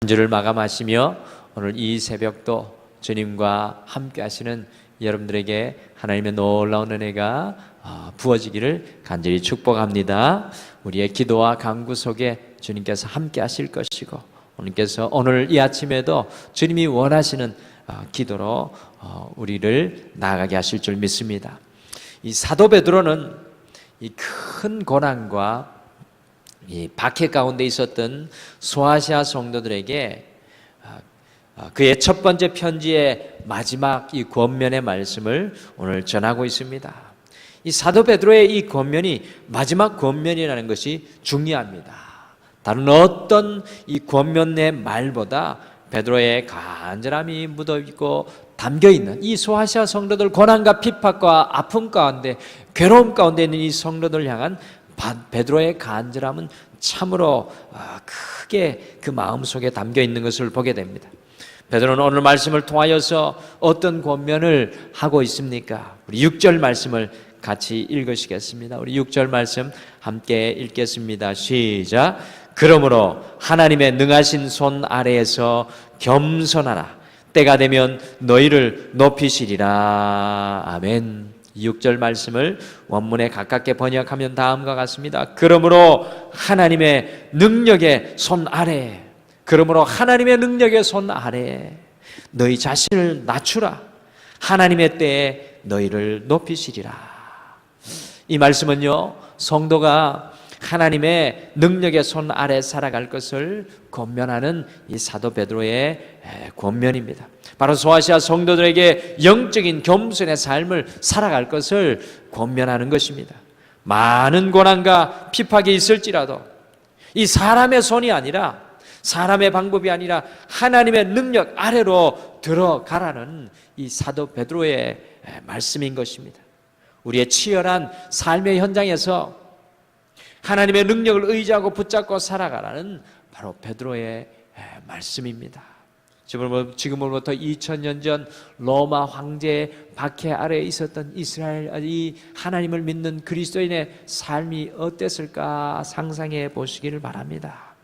한 주를 마감하시며 오늘 이 새벽도 주님과 함께 하시는 여러분들에게 하나님의 놀라운 은혜가 부어지기를 간절히 축복합니다. 우리의 기도와 간구 속에 주님께서 함께 하실 것이고, 오늘 이 아침에도 주님이 원하시는 기도로 우리를 나아가게 하실 줄 믿습니다. 이 사도 베드로는 이 큰 고난과 이 박해 가운데 있었던 소아시아 성도들에게 그의 첫 번째 편지의 마지막 이 권면의 말씀을 오늘 전하고 있습니다. 이 사도 베드로의 이 권면이 마지막 권면이라는 것이 중요합니다. 다른 어떤 이 권면의 말보다 베드로의 간절함이 묻어있고 담겨있는 이 소아시아 성도들 고난과 핍박과 아픔 가운데, 괴로움 가운데 있는 이 성도들 향한 베드로의 간절함은 참으로 크게 그 마음속에 담겨있는 것을 보게 됩니다. 베드로는 오늘 말씀을 통하여서 어떤 권면을 하고 있습니까? 우리 6절 말씀을 같이 읽으시겠습니다. 우리 6절 말씀 함께 읽겠습니다. 시작. 그러므로 하나님의 능하신 손 아래에서 겸손하라. 때가 되면 너희를 높이시리라. 아멘. 6절 말씀을 원문에 가깝게 번역하면 다음과 같습니다. 그러므로 하나님의 능력의 손 아래, 그러므로 하나님의 능력의 손 아래 너희 자신을 낮추라. 하나님의 때에 너희를 높이시리라. 이 말씀은요, 성도가 하나님의 능력의 손 아래 살아갈 것을 권면하는 이 사도 베드로의 권면입니다. 바로 소아시아 성도들에게 영적인 겸손의 삶을 살아갈 것을 권면하는 것입니다. 많은 고난과 핍박이 있을지라도 이 사람의 손이 아니라, 사람의 방법이 아니라 하나님의 능력 아래로 들어가라는 이 사도 베드로의 말씀인 것입니다. 우리의 치열한 삶의 현장에서 하나님의 능력을 의지하고 붙잡고 살아가라는 바로 베드로의 말씀입니다. 지금으로부터 2000년 전 로마 황제의 박해 아래에 있었던 이스라엘, 이 하나님을 믿는 그리스도인의 삶이 어땠을까 상상해 보시기를 바랍니다.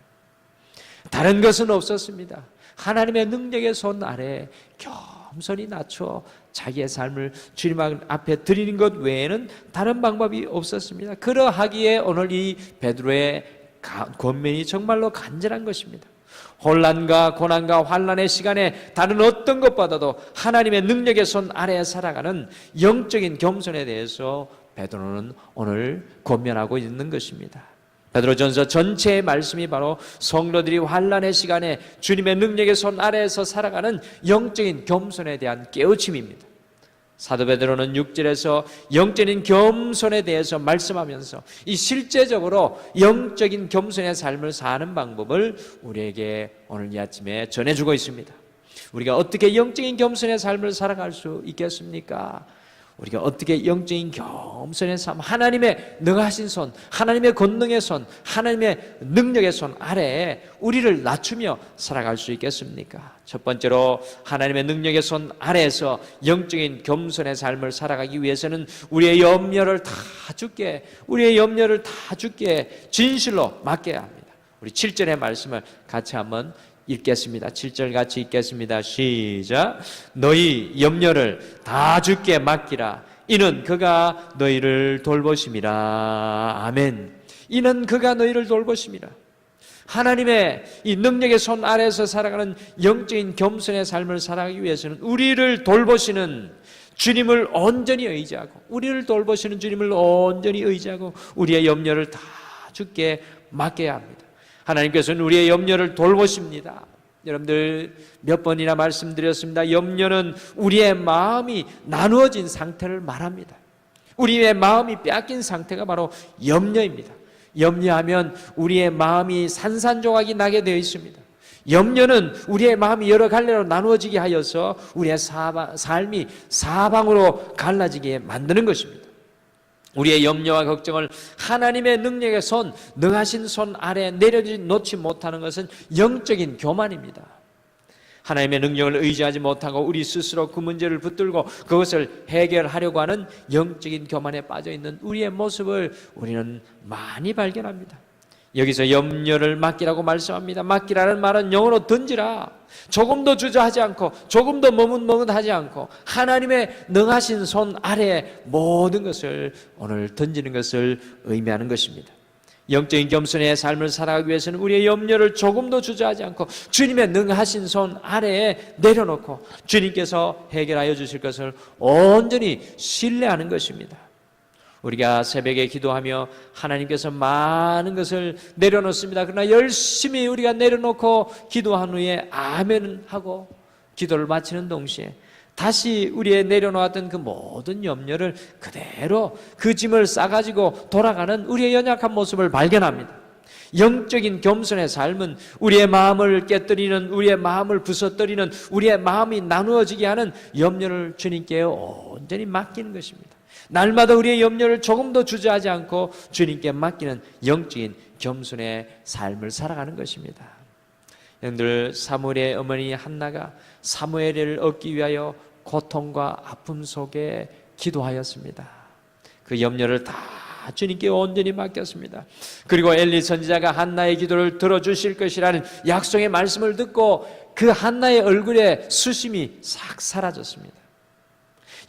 다른 것은 없었습니다. 하나님의 능력의 손 아래 겸손히 낮춰 자기의 삶을 주님 앞에 드리는 것 외에는 다른 방법이 없었습니다. 그러하기에 오늘 이 베드로의 권면이 정말로 간절한 것입니다. 혼란과 고난과 환난의 시간에 다른 어떤 것보다도 하나님의 능력의 손 아래에 살아가는 영적인 겸손에 대해서 베드로는 오늘 권면하고 있는 것입니다. 베드로전서 전체의 말씀이 바로 성도들이 환난의 시간에 주님의 능력의 손 아래에서 살아가는 영적인 겸손에 대한 깨우침입니다. 사도 베드로는 6절에서 영적인 겸손에 대해서 말씀하면서 이 실제적으로 영적인 겸손의 삶을 사는 방법을 우리에게 오늘 이 아침에 전해주고 있습니다. 우리가 어떻게 영적인 겸손의 삶을 살아갈 수 있겠습니까? 우리가 어떻게 영적인 겸손의 삶, 하나님의 능하신 손, 하나님의 권능의 손, 하나님의 능력의 손 아래에 우리를 낮추며 살아갈 수 있겠습니까? 첫 번째로 하나님의 능력의 손 아래에서 영적인 겸손의 삶을 살아가기 위해서는 우리의 염려를 다 주께 진실로 맡겨야 합니다. 우리 7절의 말씀을 같이 한번 읽겠습니다. 7절 같이 읽겠습니다. 시작. 너희 염려를 다 주께 맡기라. 이는 그가 너희를 돌보심이라. 아멘. 이는 그가 너희를 돌보심이라. 하나님의 이 능력의 손 아래에서 살아가는 영적인 겸손의 삶을 살아가기 위해서는 우리를 돌보시는 주님을 온전히 의지하고, 우리의 염려를 다 주께 맡겨야 합니다. 하나님께서는 우리의 염려를 돌보십니다. 여러분들 몇 번이나 말씀드렸습니다. 염려는 우리의 마음이 나누어진 상태를 말합니다. 우리의 마음이 빼앗긴 상태가 바로 염려입니다. 염려하면 우리의 마음이 산산조각이 나게 되어 있습니다. 염려는 우리의 마음이 여러 갈래로 나누어지게 하여서 우리의 삶이 사방으로 갈라지게 만드는 것입니다. 우리의 염려와 걱정을 하나님의 능력의 손, 능하신 손 아래 내려놓지 못하는 것은 영적인 교만입니다. 하나님의 능력을 의지하지 못하고 우리 스스로 그 문제를 붙들고 그것을 해결하려고 하는 영적인 교만에 빠져있는 우리의 모습을 우리는 많이 발견합니다. 여기서 염려를 맡기라고 말씀합니다. 맡기라는 말은 영어로 던지라. 조금도 주저하지 않고 조금도 머뭇머뭇하지 않고 하나님의 능하신 손 아래에 모든 것을 오늘 던지는 것을 의미하는 것입니다. 영적인 겸손의 삶을 살아가기 위해서는 우리의 염려를 조금도 주저하지 않고 주님의 능하신 손 아래에 내려놓고 주님께서 해결하여 주실 것을 온전히 신뢰하는 것입니다. 우리가 새벽에 기도하며 하나님께서 많은 것을 내려놓습니다. 그러나 열심히 우리가 내려놓고 기도한 후에 아멘 하고 기도를 마치는 동시에 다시 우리의 내려놓았던 그 모든 염려를 그대로 그 짐을 싸가지고 돌아가는 우리의 연약한 모습을 발견합니다. 영적인 겸손의 삶은 우리의 마음을 깨뜨리는, 우리의 마음을 부서뜨리는, 우리의 마음이 나누어지게 하는 염려를 주님께 온전히 맡기는 것입니다. 날마다 우리의 염려를 조금도 주저하지 않고 주님께 맡기는 영적인 겸손의 삶을 살아가는 것입니다. 여러분들, 사무엘의 어머니 한나가 사무엘을 얻기 위하여 고통과 아픔 속에 기도하였습니다. 그 염려를 다 주님께 온전히 맡겼습니다. 그리고 엘리 선지자가 한나의 기도를 들어주실 것이라는 약속의 말씀을 듣고 그 한나의 얼굴에 수심이 싹 사라졌습니다.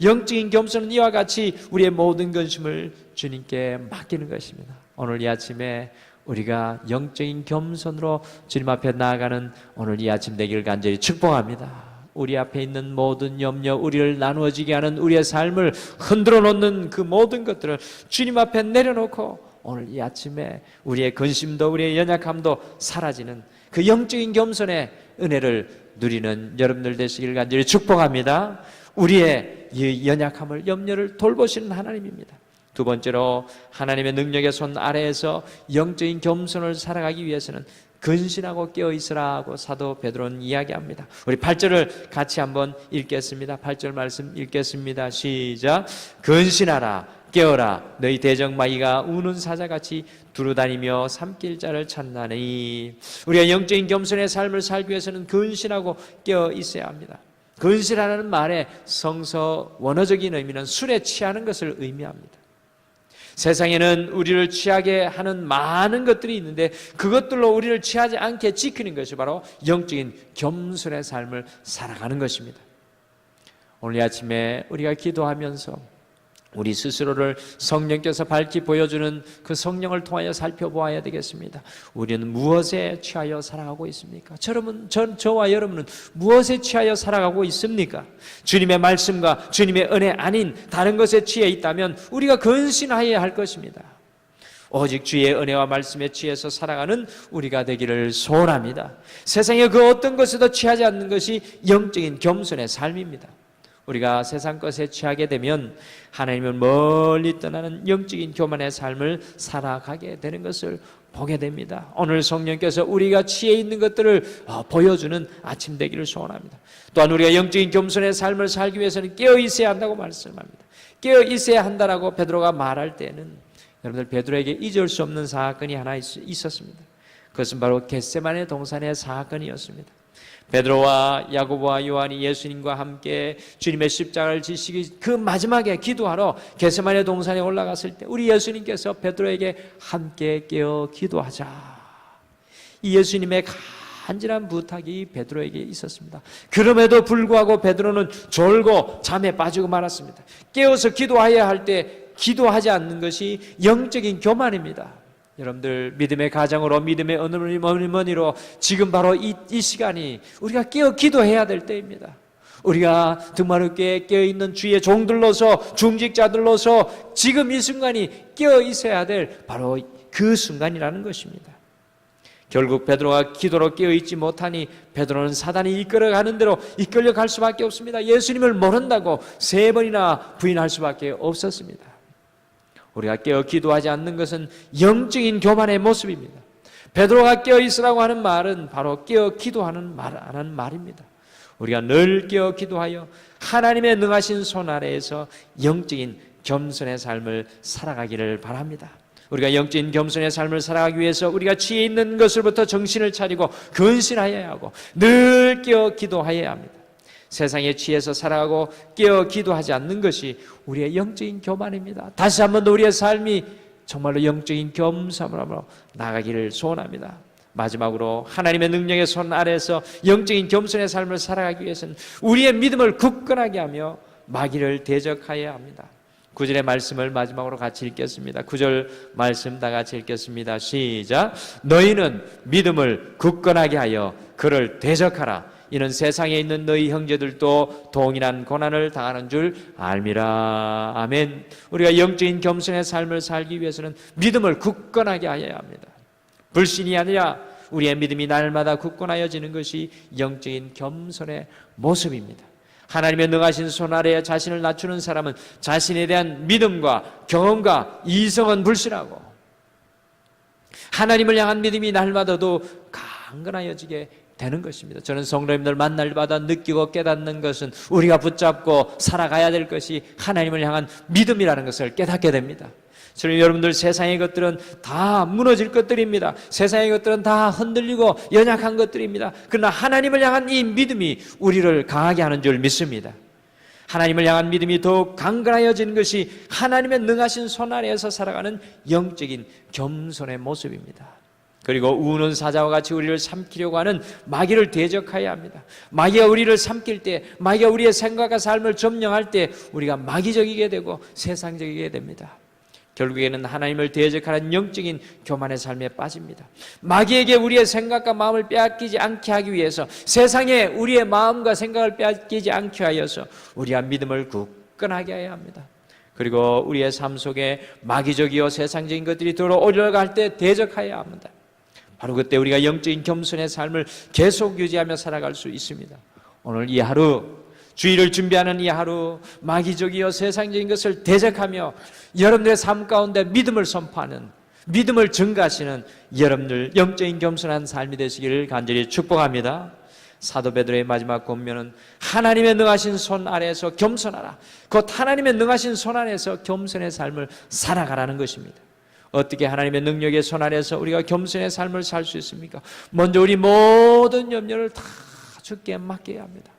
영적인 겸손은 이와 같이 우리의 모든 근심을 주님께 맡기는 것입니다. 오늘 이 아침에 우리가 영적인 겸손으로 주님 앞에 나아가는 오늘 이 아침 되기를 간절히 축복합니다. 우리 앞에 있는 모든 염려, 우리를 나누어지게 하는 우리의 삶을 흔들어 놓는 그 모든 것들을 주님 앞에 내려놓고 오늘 이 아침에 우리의 근심도 우리의 연약함도 사라지는 그 영적인 겸손의 은혜를 누리는 여러분들 되시길 간절히 축복합니다. 우리의 이 연약함을, 염려를 돌보시는 하나님입니다. 두 번째로, 하나님의 능력의 손 아래에서 영적인 겸손을 살아가기 위해서는 근신하고 깨어있으라고 사도 베드로는 이야기합니다. 우리 8절을 같이 한번 읽겠습니다. 8절 말씀 읽겠습니다. 시작. 근신하라, 깨어라, 너희 대적마귀가 우는 사자같이 두루다니며 삼킬 자를 찾나니. 우리가 영적인 겸손의 삶을 살기 위해서는 근신하고 깨어있어야 합니다. 근신하라는 말의 성서 원어적인 의미는 술에 취하는 것을 의미합니다. 세상에는 우리를 취하게 하는 많은 것들이 있는데 그것들로 우리를 취하지 않게 지키는 것이 바로 영적인 겸손의 삶을 살아가는 것입니다. 오늘 아침에 우리가 기도하면서 우리 스스로를 성령께서 밝히 보여주는 그 성령을 통하여 살펴보아야 되겠습니다. 우리는 무엇에 취하여 살아가고 있습니까? 저와 여러분은 무엇에 취하여 살아가고 있습니까? 주님의 말씀과 주님의 은혜 아닌 다른 것에 취해 있다면 우리가 근신하여야 할 것입니다. 오직 주의 은혜와 말씀에 취해서 살아가는 우리가 되기를 소원합니다. 세상의 그 어떤 것에도 취하지 않는 것이 영적인 겸손의 삶입니다. 우리가 세상 것에 취하게 되면 하나님을 멀리 떠나는 영적인 교만의 삶을 살아가게 되는 것을 보게 됩니다. 오늘 성령께서 우리가 취해 있는 것들을 보여주는 아침 되기를 소원합니다. 또한 우리가 영적인 겸손의 삶을 살기 위해서는 깨어 있어야 한다고 말씀합니다. 깨어 있어야 한다라고 베드로가 말할 때는 여러분들, 베드로에게 잊을 수 없는 사건이 하나 있었습니다. 그것은 바로 겟세마네 동산의 사건이었습니다. 베드로와 야고보와 요한이 예수님과 함께 주님의 십자가를 지시기 그 마지막에 기도하러 겟세마네 동산에 올라갔을 때 우리 예수님께서 베드로에게 함께 깨어 기도하자, 이 예수님의 간절한 부탁이 베드로에게 있었습니다. 그럼에도 불구하고 베드로는 졸고 잠에 빠지고 말았습니다. 깨어서 기도해야 할 때 기도하지 않는 것이 영적인 교만입니다. 여러분들, 믿음의 가정으로, 믿음의 어머니로 지금 바로 이 시간이 우리가 깨어 기도해야 될 때입니다. 우리가 등마루교회에 깨어있는 주의 종들로서, 중직자들로서 지금 이 순간이 깨어 있어야 될 바로 그 순간이라는 것입니다. 결국 베드로가 기도로 깨어있지 못하니 베드로는 사단이 이끌어가는 대로 이끌려갈 수밖에 없습니다. 예수님을 모른다고 3번이나 부인할 수밖에 없었습니다. 우리가 깨어 기도하지 않는 것은 영적인 교만의 모습입니다. 베드로가 깨어 있으라고 하는 말은 바로 깨어 기도하는 말입니다. 우리가 늘 깨어 기도하여 하나님의 능하신 손 아래에서 영적인 겸손의 삶을 살아가기를 바랍니다. 우리가 영적인 겸손의 삶을 살아가기 위해서 우리가 취해 있는 것을부터 정신을 차리고 근신하여야 하고 늘 깨어 기도하여야 합니다. 세상에 취해서 살아가고 깨어 기도하지 않는 것이 우리의 영적인 교만입니다. 다시 한 번 더 우리의 삶이 정말로 영적인 겸손함으로 나가기를 소원합니다. 마지막으로 하나님의 능력의 손 아래에서 영적인 겸손의 삶을 살아가기 위해서는 우리의 믿음을 굳건하게 하며 마귀를 대적하여야 합니다. 9절의 말씀을 마지막으로 같이 읽겠습니다. 9절 말씀 다 같이 읽겠습니다. 시작. 너희는 믿음을 굳건하게 하여 그를 대적하라. 이는 세상에 있는 너희 형제들도 동일한 고난을 당하는 줄 알미라. 아멘. 우리가 영적인 겸손의 삶을 살기 위해서는 믿음을 굳건하게 하여야 합니다. 불신이 아니라 우리의 믿음이 날마다 굳건하여지는 것이 영적인 겸손의 모습입니다. 하나님의 능하신 손 아래에 자신을 낮추는 사람은 자신에 대한 믿음과 경험과 이성은 불신하고 하나님을 향한 믿음이 날마다도 강건하여지게 되는 것입니다. 저는 성도님들 만날 때마다 느끼고 깨닫는 것은 우리가 붙잡고 살아가야 될 것이 하나님을 향한 믿음이라는 것을 깨닫게 됩니다. 저는 여러분들 세상의 것들은 다 무너질 것들입니다. 세상의 것들은 다 흔들리고 연약한 것들입니다. 그러나 하나님을 향한 이 믿음이 우리를 강하게 하는 줄 믿습니다. 하나님을 향한 믿음이 더욱 강건하여지는 것이 하나님의 능하신 손 아래에서 살아가는 영적인 겸손의 모습입니다. 그리고 우는 사자와 같이 우리를 삼키려고 하는 마귀를 대적해야 합니다. 마귀가 우리를 삼킬 때, 마귀가 우리의 생각과 삶을 점령할 때 우리가 마귀적이게 되고 세상적이게 됩니다. 결국에는 하나님을 대적하는 영적인 교만의 삶에 빠집니다. 마귀에게 우리의 생각과 마음을 빼앗기지 않게 하기 위해서, 세상에 우리의 마음과 생각을 빼앗기지 않게 하여서 우리가 믿음을 굳건하게 해야 합니다. 그리고 우리의 삶 속에 마귀적이요 세상적인 것들이 들어오려고 때 대적해야 합니다. 바로 그때 우리가 영적인 겸손의 삶을 계속 유지하며 살아갈 수 있습니다. 오늘 이 하루, 주일을 준비하는 이 하루, 마귀적이요 세상적인 것을 대적하며 여러분들의 삶 가운데 믿음을 선포하는, 믿음을 증가하시는 여러분들 영적인 겸손한 삶이 되시기를 간절히 축복합니다. 사도 베드로의 마지막 권면은 하나님의 능하신 손 아래에서 겸손하라. 곧 하나님의 능하신 손 아래에서 겸손의 삶을 살아가라는 것입니다. 어떻게 하나님의 능력의 손 아래에서 우리가 겸손의 삶을 살 수 있습니까? 먼저 우리 모든 염려를 다 주께 맡겨야 합니다.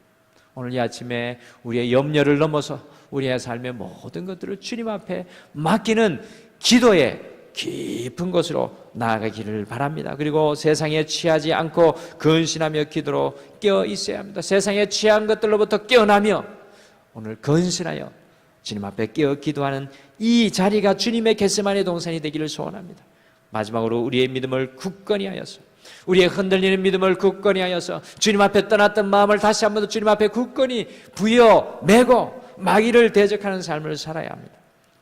오늘 이 아침에 우리의 염려를 넘어서 우리의 삶의 모든 것들을 주님 앞에 맡기는 기도의 깊은 곳으로 나아가기를 바랍니다. 그리고 세상에 취하지 않고 근신하며 기도로 깨어 있어야 합니다. 세상에 취한 것들로부터 깨어나며 오늘 근신하여 주님 앞에 깨어 기도하는 이 자리가 주님의 겟세마네 동산이 되기를 소원합니다. 마지막으로 우리의 믿음을 굳건히 하여서, 우리의 흔들리는 믿음을 굳건히 하여서 주님 앞에 떠났던 마음을 다시 한 번 더 주님 앞에 굳건히 부여매고 마귀를 대적하는 삶을 살아야 합니다.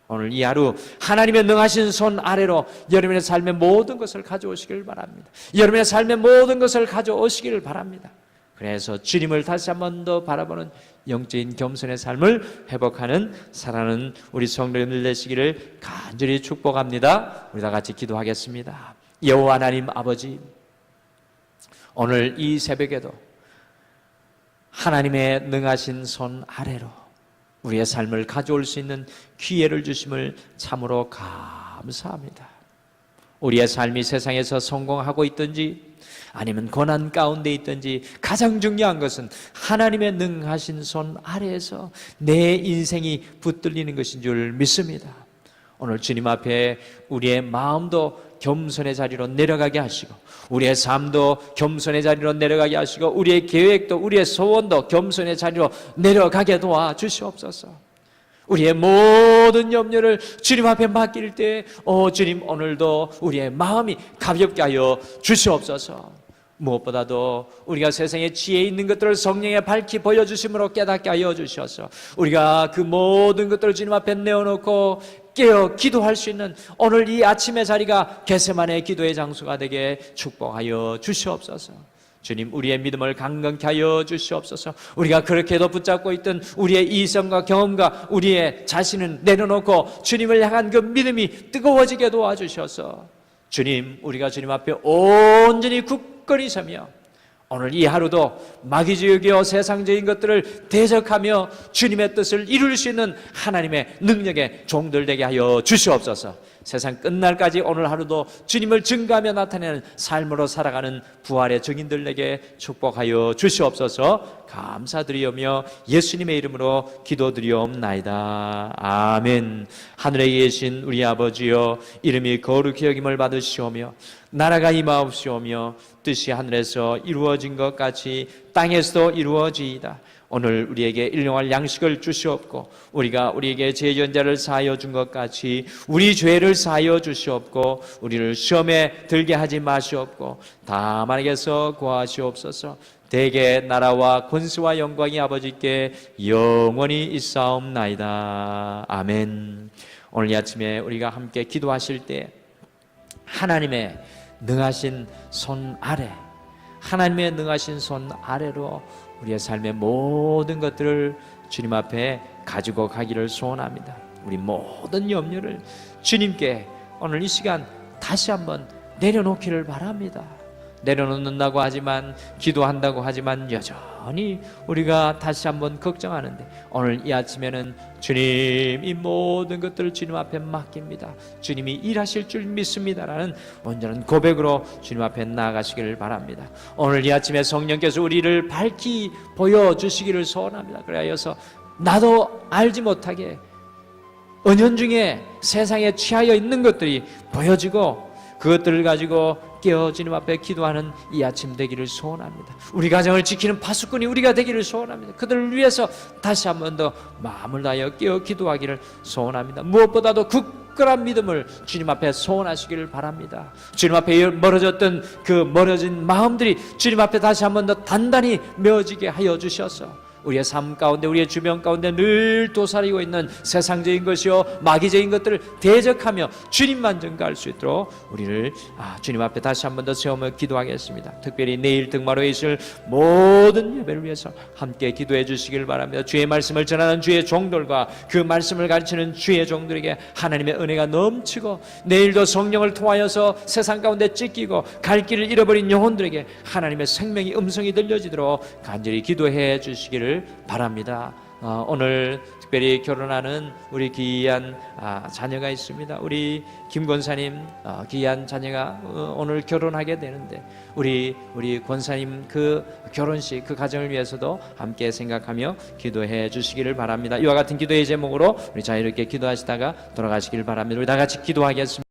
오늘 이 하루 하나님의 능하신 손 아래로 여러분의 삶의 모든 것을 가져오시길 바랍니다. 여러분의 삶의 모든 것을 가져오시기를 바랍니다. 그래서 주님을 다시 한 번 더 바라보는 영적인 겸손의 삶을 회복하는 살아가는 우리 성도님들 되시기를 간절히 축복합니다. 우리 다 같이 기도하겠습니다. 여호와 하나님 아버지, 오늘 이 새벽에도 하나님의 능하신 손 아래로 우리의 삶을 가져올 수 있는 기회를 주심을 참으로 감사합니다. 우리의 삶이 세상에서 성공하고 있든지 아니면 고난 가운데 있든지 가장 중요한 것은 하나님의 능하신 손 아래에서 내 인생이 붙들리는 것인 줄 믿습니다. 오늘 주님 앞에 우리의 마음도 겸손의 자리로 내려가게 하시고, 우리의 삶도 겸손의 자리로 내려가게 하시고, 우리의 계획도 우리의 소원도 겸손의 자리로 내려가게 도와주시옵소서. 우리의 모든 염려를 주님 앞에 맡길 때 주님 오늘도 우리의 마음이 가볍게 하여 주시옵소서. 무엇보다도 우리가 세상에 지혜 있는 것들을 성령에 밝히 보여주심으로 깨닫게 하여 주셔서 우리가 그 모든 것들을 주님 앞에 내어놓고 깨어 기도할 수 있는 오늘 이 아침의 자리가 겟세마네 기도의 장소가 되게 축복하여 주시옵소서. 주님, 우리의 믿음을 강건케 하여 주시옵소서. 우리가 그렇게도 붙잡고 있던 우리의 이성과 경험과 우리의 자신을 내려놓고 주님을 향한 그 믿음이 뜨거워지게 도와주셔서 주님, 우리가 주님 앞에 온전히 굳건히 서며 오늘 이 하루도 마귀지옥이요 세상적인 것들을 대적하며 주님의 뜻을 이룰 수 있는 하나님의 능력의 종들 되게 하여 주시옵소서. 세상 끝날까지 오늘 하루도 주님을 증거하며 나타내는 삶으로 살아가는 부활의 증인들에게 축복하여 주시옵소서. 감사드리오며 예수님의 이름으로 기도드리옵나이다. 아멘. 하늘에 계신 우리 아버지여, 이름이 거룩히 여김을 받으시오며 나라가 임하옵시오며 뜻이 하늘에서 이루어진 것 같이 땅에서도 이루어지이다. 오늘 우리에게 일용할 양식을 주시옵고 우리가 우리에게 죄전자를 사하여 준 것 같이 우리 죄를 사하여 주시옵고 우리를 시험에 들게 하지 마시옵고 다만에게서 구하시옵소서. 대개 나라와 권세와 영광이 아버지께 영원히 있사옵나이다. 아멘. 오늘 이 아침에 우리가 함께 기도하실 때 하나님의 능하신 손 아래, 하나님의 능하신 손 아래로 우리의 삶의 모든 것들을 주님 앞에 가지고 가기를 소원합니다. 우리 모든 염려를 주님께 오늘 이 시간 다시 한번 내려놓기를 바랍니다. 내려놓는다고 하지만, 기도한다고 하지만 여전히 우리가 다시 한번 걱정하는데 오늘 이 아침에는 주님 이 모든 것들을 주님 앞에 맡깁니다. 주님이 일하실 줄 믿습니다라는 온전한 고백으로 주님 앞에 나아가시기를 바랍니다. 오늘 이 아침에 성령께서 우리를 밝히 보여주시기를 소원합니다. 그래서 나도 알지 못하게 은연중에 세상에 취하여 있는 것들이 보여지고 그것들을 가지고 깨어 주님 앞에 기도하는 이 아침 되기를 소원합니다. 우리 가정을 지키는 파수꾼이 우리가 되기를 소원합니다. 그들을 위해서 다시 한 번 더 마음을 다하여 깨어 기도하기를 소원합니다. 무엇보다도 굳건한 믿음을 주님 앞에 소원하시기를 바랍니다. 주님 앞에 멀어졌던 그 멀어진 마음들이 주님 앞에 다시 한 번 더 단단히 메어지게 하여 주셔서 우리의 삶 가운데, 우리의 주변 가운데 늘 도사리고 있는 세상적인 것이요 마귀적인 것들을 대적하며 주님만 증거할 수 있도록 우리를 주님 앞에 다시 한 번 더 세우며 기도하겠습니다. 특별히 내일 등마로에 있을 모든 예배를 위해서 함께 기도해 주시길 바랍니다. 주의 말씀을 전하는 주의 종들과 그 말씀을 가르치는 주의 종들에게 하나님의 은혜가 넘치고 내일도 성령을 통하여서 세상 가운데 찢기고 갈 길을 잃어버린 영혼들에게 하나님의 생명의 음성이 들려지도록 간절히 기도해 주시기를 바랍니다. 오늘 특별히 결혼하는 우리 귀한 자녀가 있습니다. 우리 김 권사님 귀한 자녀가 오늘 결혼하게 되는데 우리 권사님 그 결혼식 그 가정을 위해서도 함께 생각하며 기도해 주시기를 바랍니다. 이와 같은 기도의 제목으로 우리 자유롭게 기도하시다가 돌아가시길 바랍니다. 우리 다 같이 기도하겠습니다.